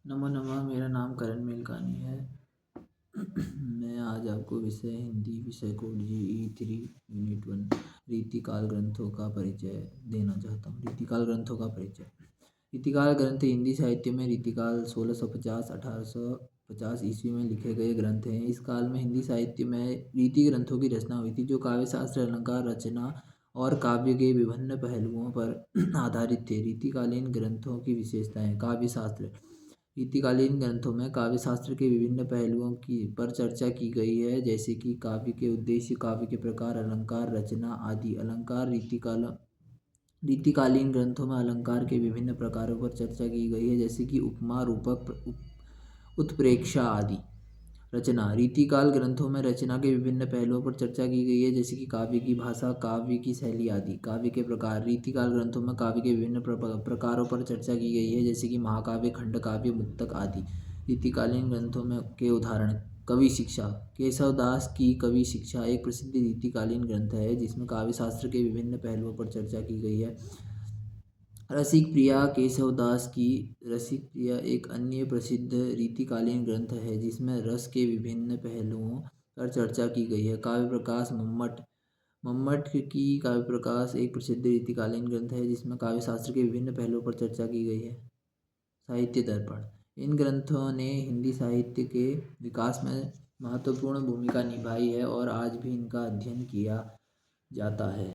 नमो नमः। मेरा नाम करण मेलकानी है। मैं आज आपको विषय हिंदी विषय कोड GE3 यूनिट 1 रीतिकाल ग्रंथों का परिचय देना चाहता हूँ। रीतिकाल ग्रंथों का परिचय। रीतिकाल ग्रंथ हिंदी साहित्य में रीतिकाल 1650-1850 ईस्वी में लिखे गए ग्रंथ हैं। इस काल में हिंदी साहित्य में रीति ग्रंथों की रचना हुई थी, जो काव्य शास्त्र, अलंकार, रचना और काव्य के विभिन्न पहलुओं पर आधारित थे। रीतिकालीन ग्रंथों की विशेषताएं। काव्य शास्त्र। रीतिकालीन ग्रंथों में काव्य शास्त्र के विभिन्न पहलुओं की पर चर्चा की गई है, जैसे कि काव्य के उद्देश्य, काव्य के प्रकार, अलंकार, रचना आदि। अलंकार। रीतिकालीन ग्रंथों में अलंकार के विभिन्न प्रकारों पर चर्चा की गई है, जैसे कि उपमा, रूपक, उत्प्रेक्षा आदि। रचना। रीतिकाल ग्रंथों में रचना के विभिन्न पहलुओं पर चर्चा की गई है, जैसे कि काव्य की भाषा, काव्य की शैली आदि। काव्य के प्रकार। रीतिकाल ग्रंथों में काव्य के विभिन्न प्रकारों पर चर्चा की गई है, जैसे कि महाकाव्य, खंडकाव्य, मुक्तक आदि। रीतिकालीन ग्रंथों में के उदाहरण। कवि शिक्षा। केशव दास की कवि शिक्षा एक प्रसिद्ध रीतिकालीन ग्रंथ है, जिसमें काव्य शास्त्र के विभिन्न पहलुओं पर चर्चा की गई है। रसिक प्रिया। केशव दास की रसिक प्रिया एक अन्य प्रसिद्ध रीतिकालीन ग्रंथ है, जिसमें रस के विभिन्न पहलुओं पर चर्चा की गई है। काव्य प्रकाश। मम्मट की काव्य प्रकाश एक प्रसिद्ध रीतिकालीन ग्रंथ है, जिसमें काव्य शास्त्र के विभिन्न पहलुओं पर चर्चा की गई है। साहित्य दर्पण। इन ग्रंथों ने हिंदी साहित्य के विकास में महत्वपूर्ण भूमिका निभाई है और आज भी इनका अध्ययन किया जाता है।